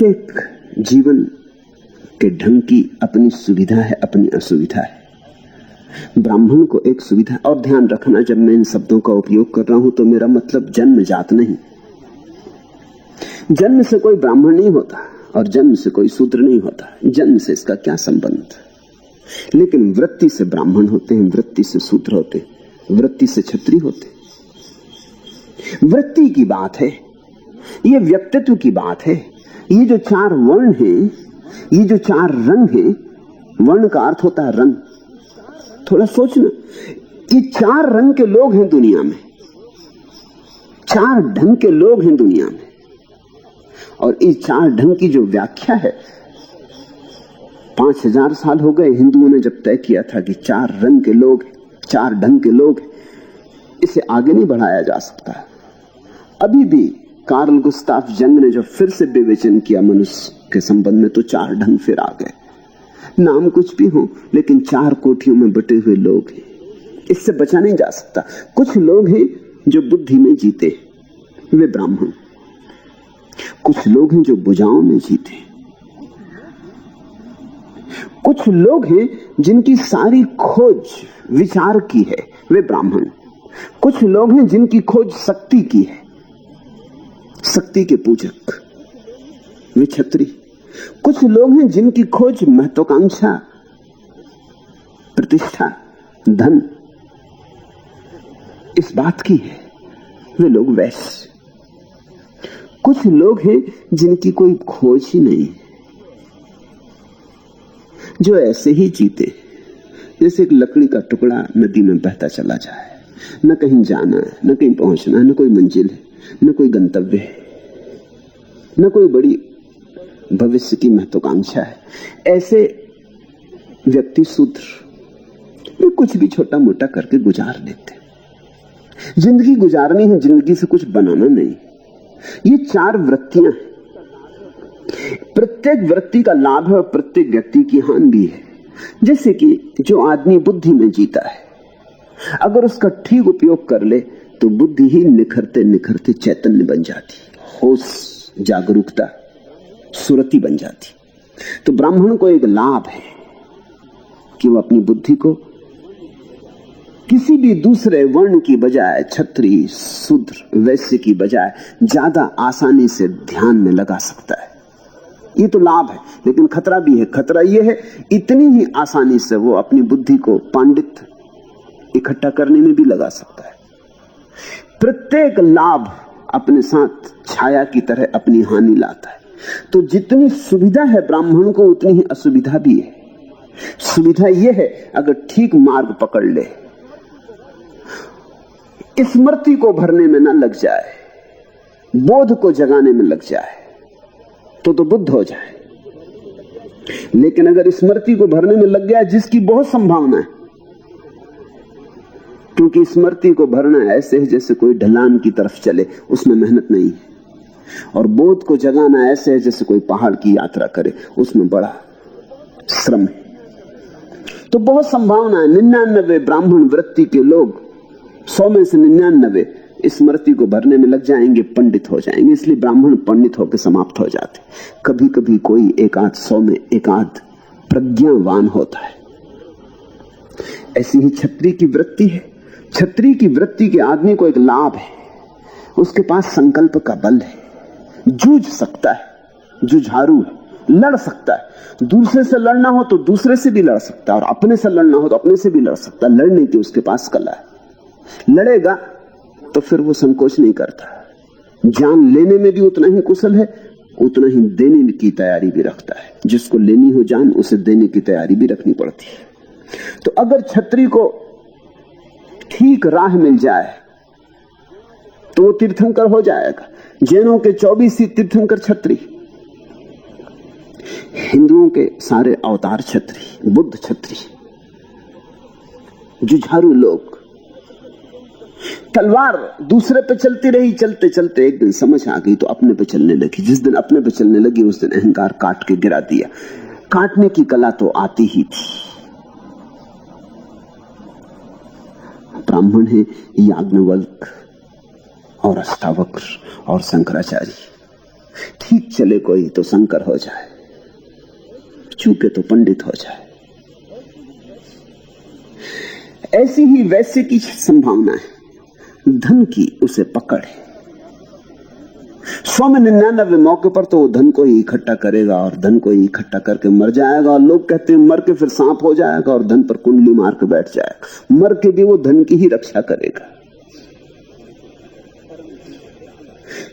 प्रत्येक जीवन के ढंग की अपनी सुविधा है, अपनी असुविधा है। ब्राह्मण को एक सुविधा, और ध्यान रखना जब मैं इन शब्दों का उपयोग कर रहा हूं तो मेरा मतलब जन्म जात नहीं। जन्म से कोई ब्राह्मण नहीं होता और जन्म से कोई शूद्र नहीं होता, जन्म से इसका क्या संबंध। लेकिन वृत्ति से ब्राह्मण होते हैं, वृत्ति से शूद्र होते हैं, वृत्ति से क्षत्रिय होते हैं। वृत्ति की बात है, ये व्यक्तित्व की बात है। ये जो चार वर्ण हैं, ये जो चार रंग हैं, वर्ण का अर्थ होता है रंग। थोड़ा सोचना, ये चार रंग के लोग हैं दुनिया में, चार ढंग के लोग हैं दुनिया में। और इस चार ढंग की जो व्याख्या है, 5000 साल हो गए हिंदुओं ने जब तय किया था कि चार रंग के लोग, चार ढंग के लोग, इसे आगे नहीं बढ़ाया जा सकता। अभी भी कार्ल गुस्ताफ जंग ने जो फिर से विवेचन किया मनुष्य के संबंध में, तो चार ढंग फिर आ गए। नाम कुछ भी हो, लेकिन चार कोठियों में बटे हुए लोग हैं, इससे बचा नहीं जा सकता। कुछ लोग हैं जो बुद्धि में जीते, वे ब्राह्मण। कुछ लोग हैं जो भुजाओं में जीते। कुछ लोग हैं जिनकी सारी खोज विचार की है, वे ब्राह्मण। कुछ लोग हैं जिनकी खोज शक्ति की है, शक्ति के पूजक, वे क्षत्रिय। कुछ लोग हैं जिनकी खोज महत्वाकांक्षा, प्रतिष्ठा, धन, इस बात की है, वे लोग वैश्य। कुछ लोग हैं जिनकी कोई खोज ही नहीं, जो ऐसे ही जीते जैसे एक लकड़ी का टुकड़ा नदी में बहता चला जाए, न कहीं जाना है, न कहीं पहुंचना है, न कोई मंजिल है, न कोई गंतव्य है, न कोई बड़ी भविष्य की महत्वाकांक्षा है। ऐसे व्यक्ति शूद्र, वे कुछ भी छोटा मोटा करके गुजार लेते। जिंदगी गुजारनी है, जिंदगी से कुछ बनाना नहीं। ये चार वृत्तियां हैं। प्रत्येक वृत्ति का लाभ है और प्रत्येक व्यक्ति की हानि भी है। जैसे कि जो आदमी बुद्धि में जीता है, अगर उसका ठीक उपयोग कर ले तो बुद्धि ही निखरते निखरते चैतन्य बन जाती, होश, जागरूकता, सुरति बन जाती। तो ब्राह्मण को एक लाभ है कि वो अपनी बुद्धि को किसी भी दूसरे वर्ण की बजाय, क्षत्रिय, शूद्र, वैश्य की बजाय ज्यादा आसानी से ध्यान में लगा सकता है। ये तो लाभ है, लेकिन खतरा भी है। खतरा ये है, इतनी ही आसानी से वो अपनी बुद्धि को पांडित्य इकट्ठा करने में भी लगा सकता है। प्रत्येक लाभ अपने साथ छाया की तरह अपनी हानि लाता है। तो जितनी सुविधा है ब्राह्मण को, उतनी ही असुविधा भी है। सुविधा यह है, अगर ठीक मार्ग पकड़ ले, स्मृति को भरने में न लग जाए, बोध को जगाने में लग जाए, तो बुद्ध हो जाए। लेकिन अगर स्मृति को भरने में लग गया, जिसकी बहुत संभावना है, क्योंकि स्मृति को भरना ऐसे है जैसे कोई ढलान की तरफ चले, उसमें मेहनत नहीं है। और बोध को जगाना ऐसे है जैसे कोई पहाड़ की यात्रा करे, उसमें बड़ा श्रम है। तो बहुत संभावना है 99 ब्राह्मण वृत्ति के लोग, 100 में से 99 स्मृति को भरने में लग जाएंगे, पंडित हो जाएंगे। इसलिए ब्राह्मण पंडित होकर समाप्त हो जाते। कभी कभी कोई एकाध 100 में एकाध प्रज्ञावान होता है। ऐसी ही क्षत्रिय की वृत्ति है। क्षत्रिय की वृत्ति के आदमी को एक लाभ है, उसके पास संकल्प का बल है, जूझ सकता है, जुझारू है, लड़ सकता है। दूसरे से लड़ना हो तो दूसरे से भी लड़ सकता है, और अपने से लड़ना हो तो अपने से भी लड़ सकता है। लड़ने की उसके पास कला है। लड़ेगा तो फिर वो संकोच नहीं करता। जान लेने में भी उतना ही कुशल है, उतना ही देने की तैयारी भी रखता है। जिसको लेनी हो जान, उसे देने की तैयारी भी रखनी पड़ती है। तो अगर क्षत्रिय को ठीक राह मिल जाए तो वो तीर्थंकर हो जाएगा। जैनों के 24 ही तीर्थंकर क्षत्रिय, हिंदुओं के सारे अवतार क्षत्रिय, बुद्ध क्षत्रिय, जुझारू लोग। तलवार दूसरे पे चलती रही, चलते चलते एक दिन समझ आ गई तो अपने पे चलने लगी। जिस दिन अपने पे चलने लगी उस दिन अहंकार काट के गिरा दिया। काटने की कला तो आती ही थी। ब्राह्मण है याज्ञवल्क्य और अष्टावक्र और शंकराचार्य। ठीक चले कोई तो शंकर हो जाए, चूके तो पंडित हो जाए। ऐसी ही वैसे की संभावना है। धन की उसे पकड़ है। 100 में 99 मौके पर तो वो धन को ही इकट्ठा करेगा और धन को ही इकट्ठा करके मर जाएगा। और लोग कहते हैं मर के फिर सांप हो जाएगा और धन पर कुंडली मार के बैठ जाएगा। मर के भी वो धन की ही रक्षा करेगा।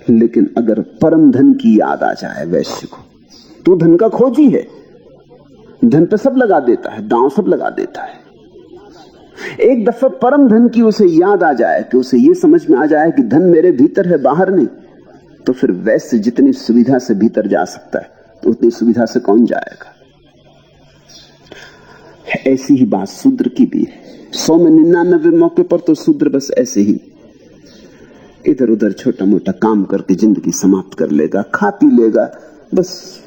लेकिन अगर परम धन की याद आ जाए वैश्य को, तो धन का खोजी है, धन पे सब लगा देता है, दांव सब लगा देता है। एक दफा परम धन की उसे याद आ जाए कि उसे ये समझ में आ जाए कि धन मेरे भीतर है, बाहर नहीं, तो फिर वैश्य जितनी सुविधा से भीतर जा सकता है तो उतनी सुविधा से कौन जाएगा। ऐसी ही बात शूद्र की भी है। 100 में 99 मौके पर तो शूद्र बस ऐसे ही इधर उधर छोटा मोटा काम करके जिंदगी समाप्त कर लेगा, खा पी लेगा, बस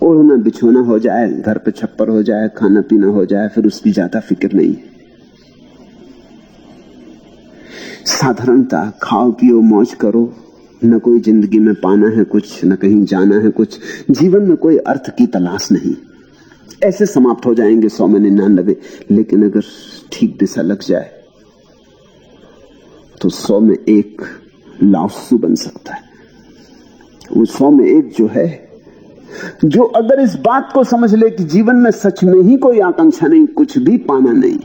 ओढ़ना बिछोना हो जाए, घर पे छप्पर हो जाए, खाना पीना हो जाए, फिर उसकी ज्यादा फिक्र नहीं है। साधारणता खाओ पियो मौज करो, न कोई जिंदगी में पाना है कुछ, न कहीं जाना है कुछ, जीवन में कोई अर्थ की तलाश नहीं। ऐसे समाप्त हो जाएंगे 100 में 99। लेकिन अगर ठीक दिशा लग जाए तो 100 में 1 लाओत्सु बन सकता है। वो 100 में 1 जो है, जो अगर इस बात को समझ ले कि जीवन में सच में ही कोई आकांक्षा नहीं, कुछ भी पाना नहीं,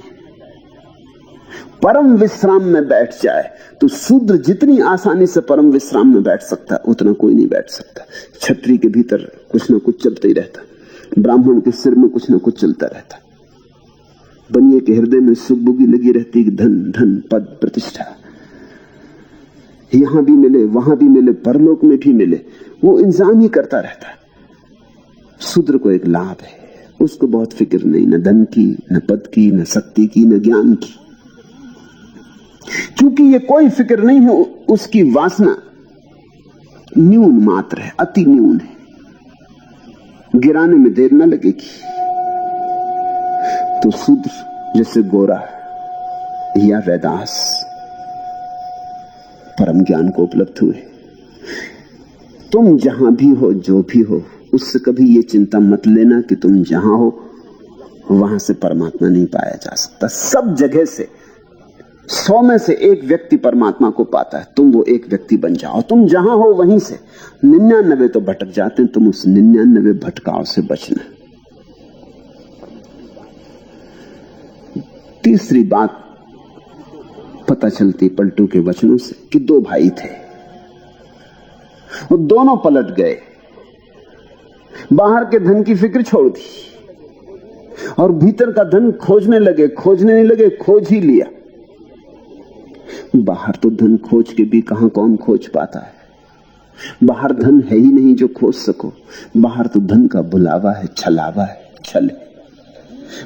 परम विश्राम में बैठ जाए, तो शूद्र जितनी आसानी से परम विश्राम में बैठ सकता है उतना कोई नहीं बैठ सकता। क्षत्रिय के भीतर कुछ ना कुछ चलता ही रहता, ब्राह्मण के सिर में कुछ ना कुछ चलता रहता, बनिए के हृदय में सुगबुगी लगी रहती कि धन धन पद प्रतिष्ठा यहां भी मिले, वहां भी मिले, परलोक में भी मिले, वो इंतजाम ही करता रहता है। शूद्र को एक लाभ है, उसको बहुत फिक्र नहीं, न धन की, न पद की, न शक्ति की, न ज्ञान की। क्योंकि ये कोई फिक्र नहीं है, उसकी वासना न्यून मात्र है, अति न्यून है, गिराने में देर न लगेगी। तो शूद्र जैसे गोरा या वैदास परम ज्ञान को उपलब्ध हुए। तुम जहां भी हो, जो भी हो, उससे कभी ये चिंता मत लेना कि तुम जहां हो वहां से परमात्मा नहीं पाया जा सकता। सब जगह से 100 में से 1 व्यक्ति परमात्मा को पाता है। तुम वो एक व्यक्ति बन जाओ। तुम जहां हो वहीं से 99 तो भटक जाते हैं, तुम उस 99 भटकाव से बचना। तीसरी बात पता चलती पलटू के वचनों से कि 2 भाई थे, वो दोनों पलट गए, बाहर के धन की फिक्र छोड़ दी और भीतर का धन खोजने लगे। खोजने नहीं लगे, खोज ही लिया। बाहर तो धन खोज के भी कहां कौन खोज पाता है। बाहर धन है ही नहीं जो खोज सको। बाहर तो धन का बुलावा है, छलावा है, छल है,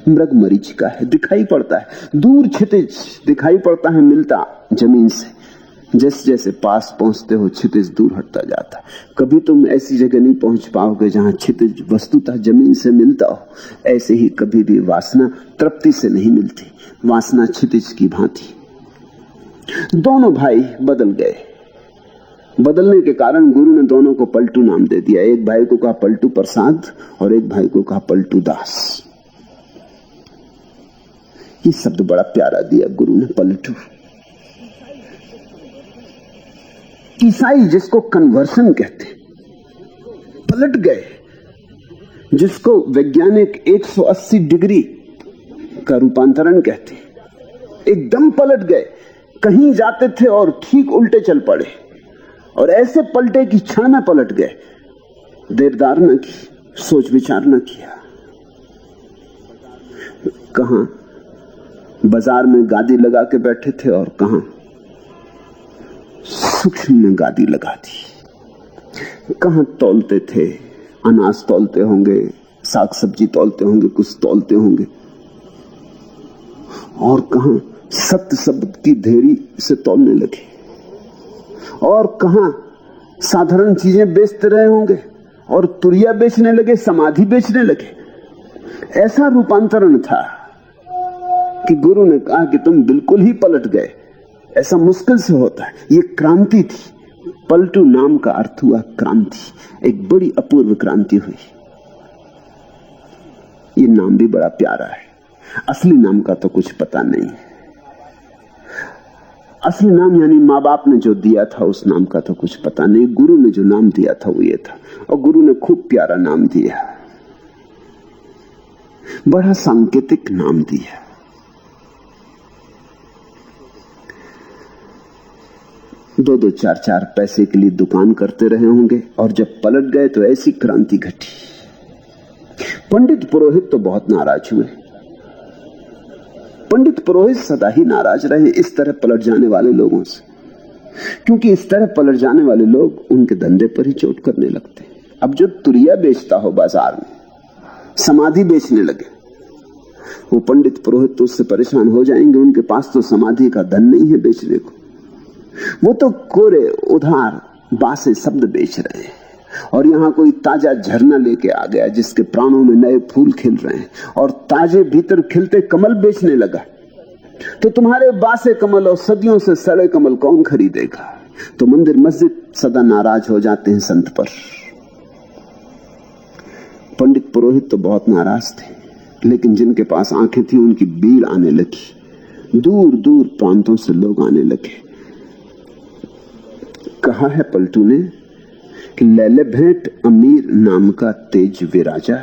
मृग मरीचिका है, दिखाई पड़ता है, दूर क्षितिज दिखाई पड़ता है, मिलता जमीन से। जैसे जैसे पास पहुंचते हो क्षितिज दूर हटता जाता है। कभी तुम ऐसी जगह नहीं पहुंच पाओगे जहां क्षितिज वस्तुतः जमीन से मिलता हो। ऐसे ही कभी भी वासना तृप्ति से नहीं मिलती, वासना क्षितिज की भांति। दोनों भाई बदल गए। बदलने के कारण गुरु ने दोनों को पलटू नाम दे दिया। एक भाई को कहा पलटू प्रसाद और एक भाई को कहा पलटू दास। ये शब्द बड़ा प्यारा दिया गुरु ने, पलटू। ईसाई जिसको कन्वर्सन कहते, पलट गए, जिसको वैज्ञानिक 180 डिग्री का रूपांतरण कहते, एकदम पलट गए। कहीं जाते थे और ठीक उल्टे चल पड़े, और ऐसे पलटे कि क्षण में पलट गए। देरदार न की, सोच विचार न किया। कहां बाजार में गादी लगा के बैठे थे और कहां सूक्ष्म में गादी लगा दी। कहां तौलते थे, अनाज तौलते होंगे, साग सब्जी तौलते होंगे, कुछ तौलते होंगे, और कहां सत्य शब्द की धेरी से तौलने लगे, और कहां साधारण चीजें बेचते रहे होंगे और तुरिया बेचने लगे, समाधि बेचने लगे। ऐसा रूपांतरण था कि गुरु ने कहा कि तुम बिल्कुल ही पलट गए। ऐसा मुश्किल से होता है। ये क्रांति थी, पलटू नाम का अर्थ हुआ क्रांति, एक बड़ी अपूर्व क्रांति हुई। ये नाम भी बड़ा प्यारा है। असली नाम का तो कुछ पता नहीं। असली नाम यानी माँ बाप ने जो दिया था उस नाम का तो कुछ पता नहीं। गुरु ने जो नाम दिया था वो ये था, और गुरु ने खूब प्यारा नाम दिया, बड़ा सांकेतिक नाम दिया। दो दो चार चार पैसे के लिए दुकान करते रहे होंगे, और जब पलट गए तो ऐसी क्रांति घटी। पंडित पुरोहित तो बहुत नाराज हुए। पंडित पुरोहित सदा ही नाराज रहे इस तरह पलट जाने वाले लोगों से, क्योंकि इस तरह पलट जाने वाले लोग उनके धंधे पर ही चोट करने लगते। अब जो तुरिया बेचता हो बाजार में, समाधि बेचने लगे, वो पंडित पुरोहित तो उससे परेशान हो जाएंगे। उनके पास तो समाधि का धन नहीं है बेचने को। वो तो कोरे उधार बासे शब्द बेच रहे हैं, और यहां कोई ताजा झरना लेके आ गया जिसके प्राणों में नए फूल खिल रहे हैं, और ताजे भीतर खिलते कमल बेचने लगा। तो तुम्हारे बासे कमल और सदियों से सड़े कमल कौन खरीदेगा? तो मंदिर मस्जिद सदा नाराज हो जाते हैं संत पर। पंडित पुरोहित तो बहुत नाराज थे, लेकिन जिनके पास आंखें थी उनकी भीड़ आने लगी। दूर दूर प्रांतों से लोग आने लगे। कहा है पलटू ने कि लैले भेंट अमीर नाम का तेज विराजा,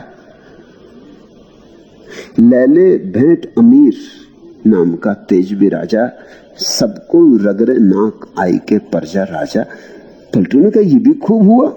लैले भेंट अमीर नाम का तेज विराजा, सबको रगरे नाक आई के परजा राजा। पलटू ने कहा ये भी खूब हुआ।